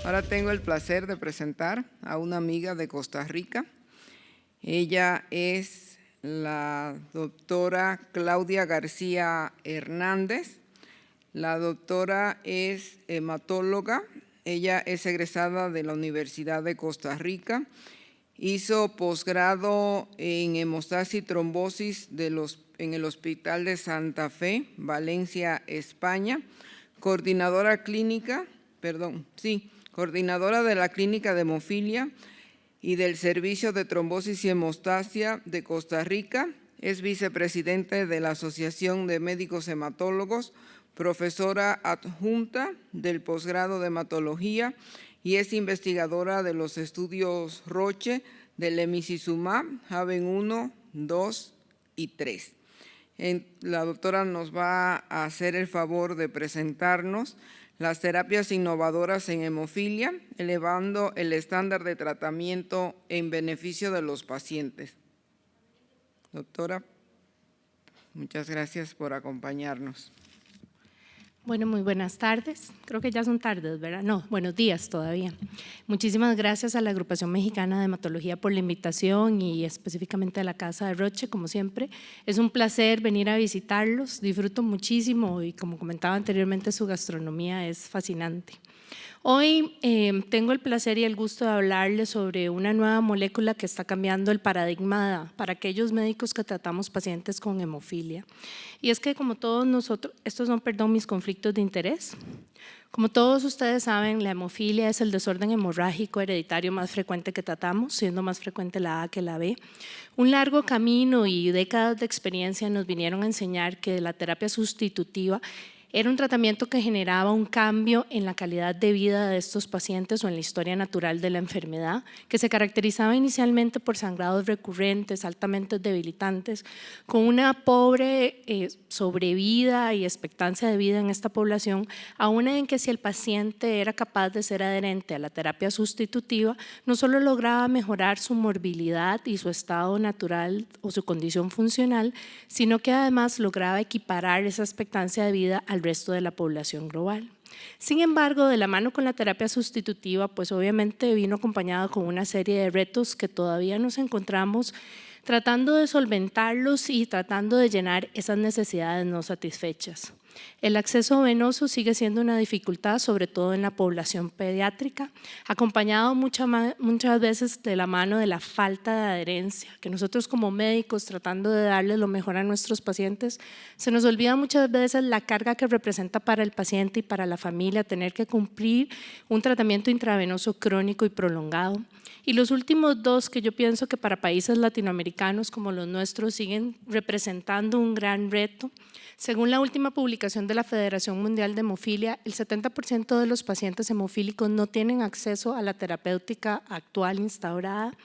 Ahora tengo el placer de presentar a una amiga de Costa Rica. Ella es la doctora Claudia García Hernández. La doctora es hematóloga. Ella es egresada de la Universidad de Costa Rica. Hizo posgrado en hemostasis y trombosis en el Hospital de Santa Fe, Valencia, España. Coordinadora de la Clínica de Hemofilia y del Servicio de Trombosis y Hemostasia de Costa Rica. Es vicepresidente de la Asociación de Médicos Hematólogos, profesora adjunta del posgrado de hematología y es investigadora de los estudios Roche del emicizumab, HAVEN 1, 2 y 3. La doctora nos va a hacer el favor de presentarnos las terapias innovadoras en hemofilia, elevando el estándar de tratamiento en beneficio de los pacientes. Doctora, muchas gracias por acompañarnos. Bueno, muy buenas tardes. Creo que ya son tardes, ¿verdad? No, buenos días todavía. Muchísimas gracias a la Agrupación Mexicana de Hematología por la invitación y específicamente a la Casa de Roche, como siempre. Es un placer venir a visitarlos, disfruto muchísimo y como comentaba anteriormente, su gastronomía es fascinante. Hoy tengo el placer y el gusto de hablarles sobre una nueva molécula que está cambiando el paradigma para aquellos médicos que tratamos pacientes con hemofilia. Y es que como todos nosotros, estos son, mis conflictos de interés. Como todos ustedes saben, la hemofilia es el desorden hemorrágico hereditario más frecuente que tratamos, siendo más frecuente la A que la B. Un largo camino y décadas de experiencia nos vinieron a enseñar que la terapia sustitutiva era un tratamiento que generaba un cambio en la calidad de vida de estos pacientes o en la historia natural de la enfermedad, que se caracterizaba inicialmente por sangrados recurrentes, altamente debilitantes, con una pobre sobrevida y expectancia de vida en esta población, aún en que si el paciente era capaz de ser adherente a la terapia sustitutiva, no solo lograba mejorar su morbilidad y su estado natural o su condición funcional, sino que además lograba equiparar esa expectancia de vida al resto de la población global. Sin embargo, de la mano con la terapia sustitutiva, pues obviamente vino acompañado con una serie de retos que todavía nos encontramos tratando de solventarlos y tratando de llenar esas necesidades no satisfechas. El acceso venoso sigue siendo una dificultad, sobre todo en la población pediátrica, acompañado muchas veces de la mano de la falta de adherencia, que nosotros como médicos, tratando de darle lo mejor a nuestros pacientes, se nos olvida muchas veces la carga que representa para el paciente y para la familia tener que cumplir un tratamiento intravenoso crónico y prolongado. Y los últimos dos que yo pienso que para países latinoamericanos como los nuestros siguen representando un gran reto. Según la última publicación de la Federación Mundial de Hemofilia, el 70% de los pacientes hemofílicos no tienen acceso a la terapéutica actual instaurada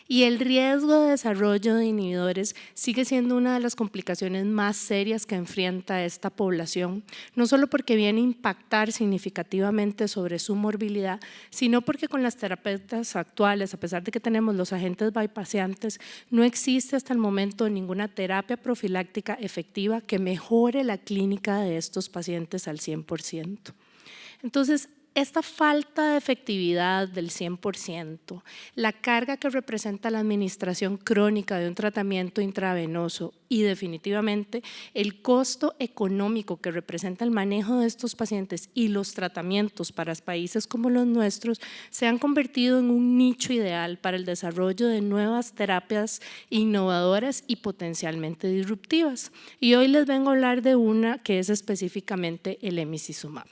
y el riesgo de desarrollo de inhibidores sigue siendo una de las complicaciones más serias que enfrenta esta población, no solo porque viene a impactar significativamente sobre su morbilidad, sino porque con las terapeutas actuales, a pesar de que tenemos los agentes bypaseantes, no existe hasta el momento ninguna terapia profiláctica efectiva que mejore la clínica de estos pacientes al 100%. Entonces, esta falta de efectividad del 100%, la carga que representa la administración crónica de un tratamiento intravenoso y definitivamente el costo económico que representa el manejo de estos pacientes y los tratamientos para países como los nuestros se han convertido en un nicho ideal para el desarrollo de nuevas terapias innovadoras y potencialmente disruptivas. Y hoy les vengo a hablar de una que es específicamente el emicizumab.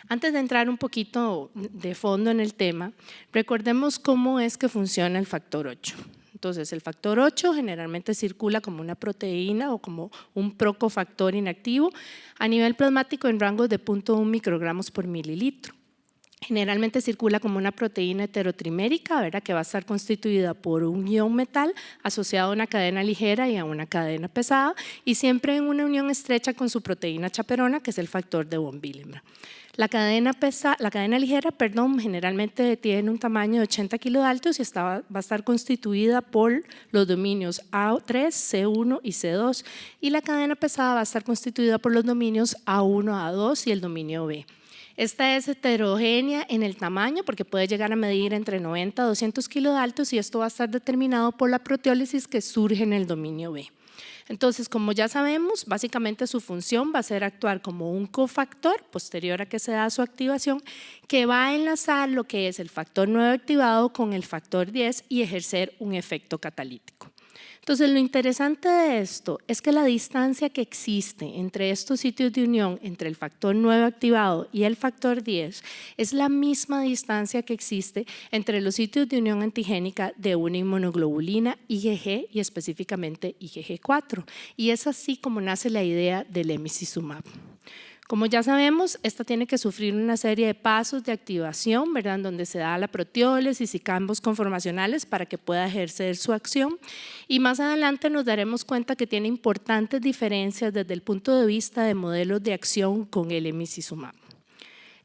Antes de entrar un poquito de fondo en el tema, recordemos cómo es que funciona el factor 8. Entonces, el factor 8 generalmente circula como una proteína o como un procofactor inactivo a nivel plasmático en rangos de 0.1 microgramos por mililitro. Generalmente circula como una proteína heterotrimérica, ¿verdad? Que va a estar constituida por un ion metal asociado a una cadena ligera y a una cadena pesada y siempre en una unión estrecha con su proteína chaperona, que es el factor de von Willebrand. La cadena ligera, generalmente tiene un tamaño de 80 kilodaltos y va a estar constituida por los dominios A3, C1 y C2 y la cadena pesada va a estar constituida por los dominios A1, A2 y el dominio B. Esta es heterogénea en el tamaño porque puede llegar a medir entre 90 a 200 kilodaltos y esto va a estar determinado por la proteólisis que surge en el dominio B. Entonces, como ya sabemos, básicamente su función va a ser actuar como un cofactor posterior a que se da su activación que va a enlazar lo que es el factor 9 activado con el factor 10 y ejercer un efecto catalítico. Entonces, lo interesante de esto es que la distancia que existe entre estos sitios de unión, entre el factor 9 activado y el factor 10, es la misma distancia que existe entre los sitios de unión antigénica de una inmunoglobulina IgG y específicamente IgG4. Y es así como nace la idea del emicizumab. Como ya sabemos, esta tiene que sufrir una serie de pasos de activación, ¿verdad?, donde se da la proteólisis y cambios conformacionales para que pueda ejercer su acción. Y más adelante nos daremos cuenta que tiene importantes diferencias desde el punto de vista de modelos de acción con el emicizumab.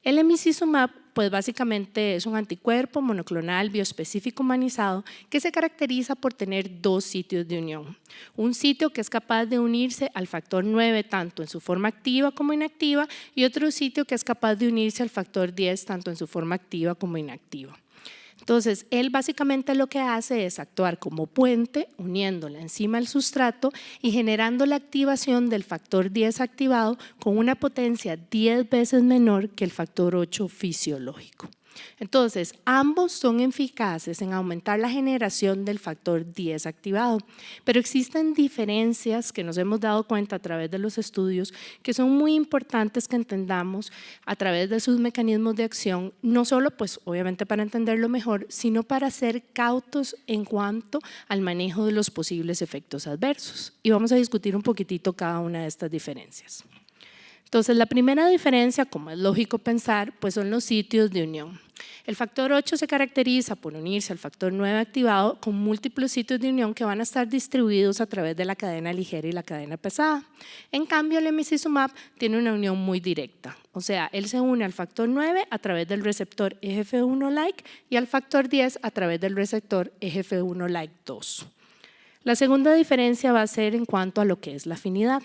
El emicizumab, pues básicamente es un anticuerpo monoclonal bioespecífico humanizado que se caracteriza por tener dos sitios de unión. Un sitio que es capaz de unirse al factor 9 tanto en su forma activa como inactiva y otro sitio que es capaz de unirse al factor 10 tanto en su forma activa como inactiva. Entonces, él básicamente lo que hace es actuar como puente, uniendo la enzima al sustrato y generando la activación del factor 10 activado con una potencia 10 veces menor que el factor 8 fisiológico. Entonces, ambos son eficaces en aumentar la generación del factor 10 activado, pero existen diferencias que nos hemos dado cuenta a través de los estudios que son muy importantes que entendamos a través de sus mecanismos de acción, no solo pues obviamente para entenderlo mejor, sino para ser cautos en cuanto al manejo de los posibles efectos adversos. Y vamos a discutir un poquitito cada una de estas diferencias. Entonces, la primera diferencia, como es lógico pensar, pues son los sitios de unión. El factor 8 se caracteriza por unirse al factor 9 activado con múltiples sitios de unión que van a estar distribuidos a través de la cadena ligera y la cadena pesada. En cambio, el emicizumab tiene una unión muy directa, o sea, él se une al factor 9 a través del receptor EGF1-like y al factor 10 a través del receptor EGF1-like 2. La segunda diferencia va a ser en cuanto a lo que es la afinidad.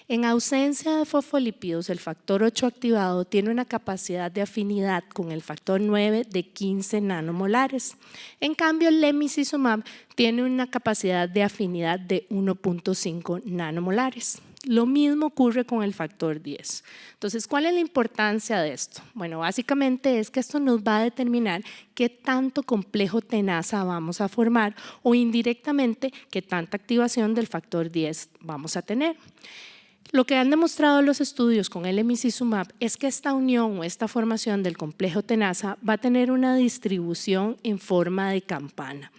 En ausencia de fosfolípidos, el factor 8 activado tiene una capacidad de afinidad con el factor 9 de 15 nanomolares. En cambio, el emicizumab tiene una capacidad de afinidad de 1.5 nanomolares. Lo mismo ocurre con el factor 10. Entonces, ¿cuál es la importancia de esto? Bueno, básicamente es que esto nos va a determinar qué tanto complejo tenaza vamos a formar o indirectamente qué tanta activación del factor 10 vamos a tener. Lo que han demostrado los estudios con el emicizumab es que esta unión o esta formación del complejo tenaza va a tener una distribución en forma de campana.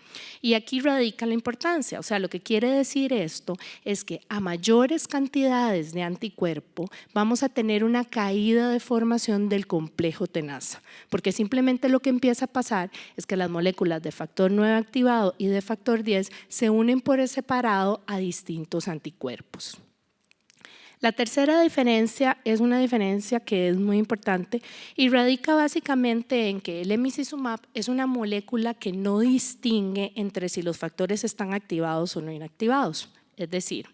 Y aquí radica la importancia, o sea, lo que quiere decir esto es que a mayores cantidades de anticuerpo vamos a tener una caída de formación del complejo tenaza, porque simplemente lo que empieza a pasar es que las moléculas de factor 9 activado y de factor 10 se unen por separado a distintos anticuerpos. La tercera diferencia es una diferencia que es muy importante y radica básicamente en que el emicizumab es una molécula que no distingue entre si los factores están activados o no inactivados. Es decir,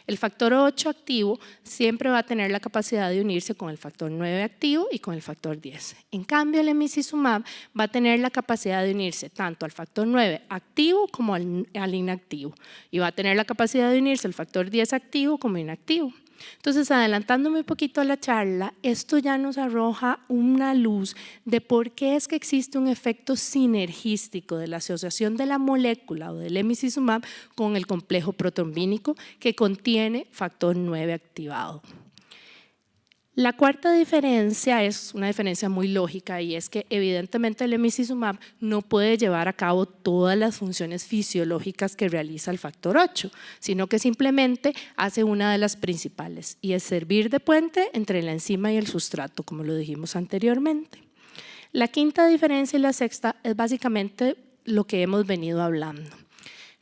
el factor 8 activo siempre va a tener la capacidad de unirse con el factor 9 activo y con el factor 10. En cambio, el emicizumab va a tener la capacidad de unirse tanto al factor 9 activo como al inactivo y va a tener la capacidad de unirse al factor 10 activo como inactivo. Entonces, adelantándome un poquito a la charla, esto ya nos arroja una luz de por qué es que existe un efecto sinergístico de la asociación de la molécula o del emicizumab con el complejo protrombínico que contiene factor 9 activado. La cuarta diferencia es una diferencia muy lógica y es que evidentemente el emicizumab no puede llevar a cabo todas las funciones fisiológicas que realiza el factor 8, sino que simplemente hace una de las principales y es servir de puente entre la enzima y el sustrato, como lo dijimos anteriormente. La quinta diferencia y la sexta es básicamente lo que hemos venido hablando.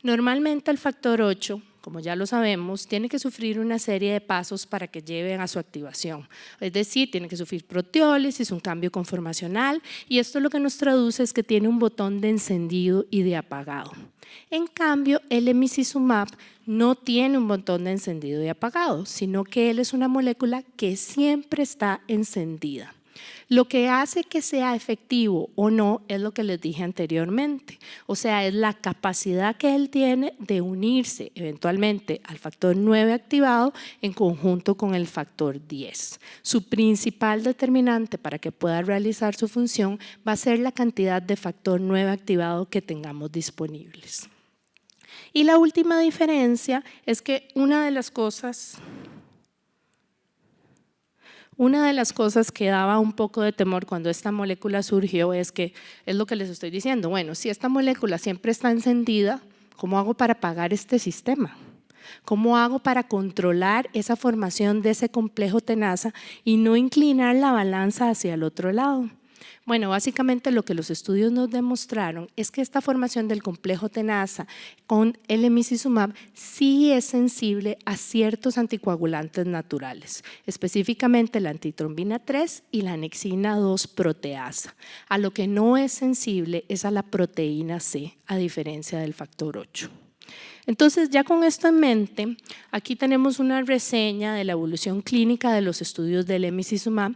Normalmente el factor 8, como ya lo sabemos, tiene que sufrir una serie de pasos para que lleven a su activación. Es decir, tiene que sufrir proteólisis, un cambio conformacional y esto lo que nos traduce es que tiene un botón de encendido y de apagado. En cambio, el emicizumab no tiene un botón de encendido y apagado, sino que él es una molécula que siempre está encendida. Lo que hace que sea efectivo o no es lo que les dije anteriormente, o sea, es la capacidad que él tiene de unirse eventualmente al factor 9 activado en conjunto con el factor 10. Su principal determinante para que pueda realizar su función va a ser la cantidad de factor 9 activado que tengamos disponibles. Y la última diferencia es que una de las cosas que daba un poco de temor cuando esta molécula surgió es lo que les estoy diciendo, bueno, si esta molécula siempre está encendida, ¿cómo hago para apagar este sistema? ¿Cómo hago para controlar esa formación de ese complejo tenaza y no inclinar la balanza hacia el otro lado? Bueno, básicamente lo que los estudios nos demostraron es que esta formación del complejo tenaza con el emicizumab sí es sensible a ciertos anticoagulantes naturales, específicamente la antitrombina 3 y la anexina 2 proteasa. A lo que no es sensible es a la proteína C, a diferencia del factor 8. Entonces, ya con esto en mente, aquí tenemos una reseña de la evolución clínica de los estudios del emicizumab,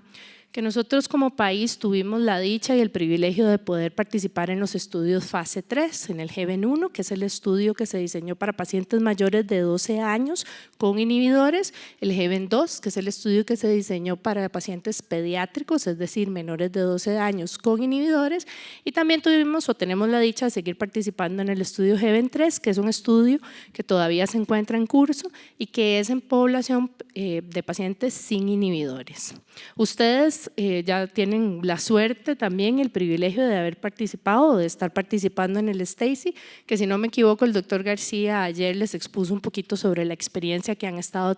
que nosotros como país tuvimos la dicha y el privilegio de poder participar en los estudios fase 3, en el GEVEN-1, que es el estudio que se diseñó para pacientes mayores de 12 años con inhibidores, el GEVEN-2, que es el estudio que se diseñó para pacientes pediátricos, es decir, menores de 12 años con inhibidores, y también tuvimos o tenemos la dicha de seguir participando en el estudio GEVEN-3, que es un estudio que todavía se encuentra en curso y que es en población de pacientes sin inhibidores. Ustedes ya tienen la suerte también, el privilegio de haber participado, de estar participando en el STACI, que si no me equivoco el doctor García ayer les expuso un poquito sobre la experiencia que han estado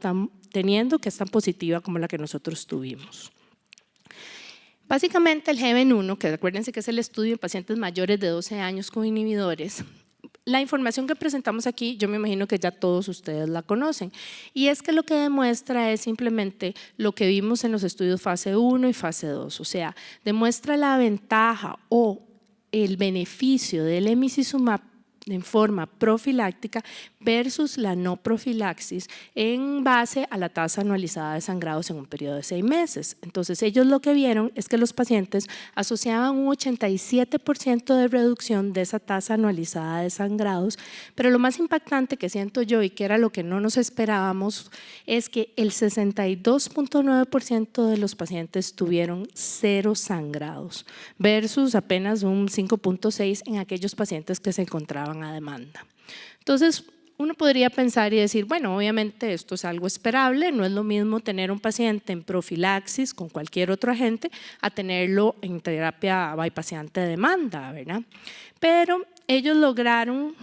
teniendo, que es tan positiva como la que nosotros tuvimos. Básicamente el GEVEN-1, que acuérdense que es el estudio en pacientes mayores de 12 años con inhibidores, la información que presentamos aquí, yo me imagino que ya todos ustedes la conocen, y es que lo que demuestra es simplemente lo que vimos en los estudios fase 1 y fase 2, o sea, demuestra la ventaja o el beneficio del emicizumab en forma profiláctica versus la no profilaxis en base a la tasa anualizada de sangrados en un periodo de 6 meses. Entonces ellos lo que vieron es que los pacientes asociaban un 87% de reducción de esa tasa anualizada de sangrados, pero lo más impactante que siento yo y que era lo que no nos esperábamos es que el 62.9% de los pacientes tuvieron 0 sangrados versus apenas un 5.6% en aquellos pacientes que se encontraban a demanda. Entonces, uno podría pensar y decir, bueno, obviamente esto es algo esperable, no es lo mismo tener un paciente en profilaxis con cualquier otro agente a tenerlo en terapia bypassante de demanda, ¿verdad? Pero ellos lograron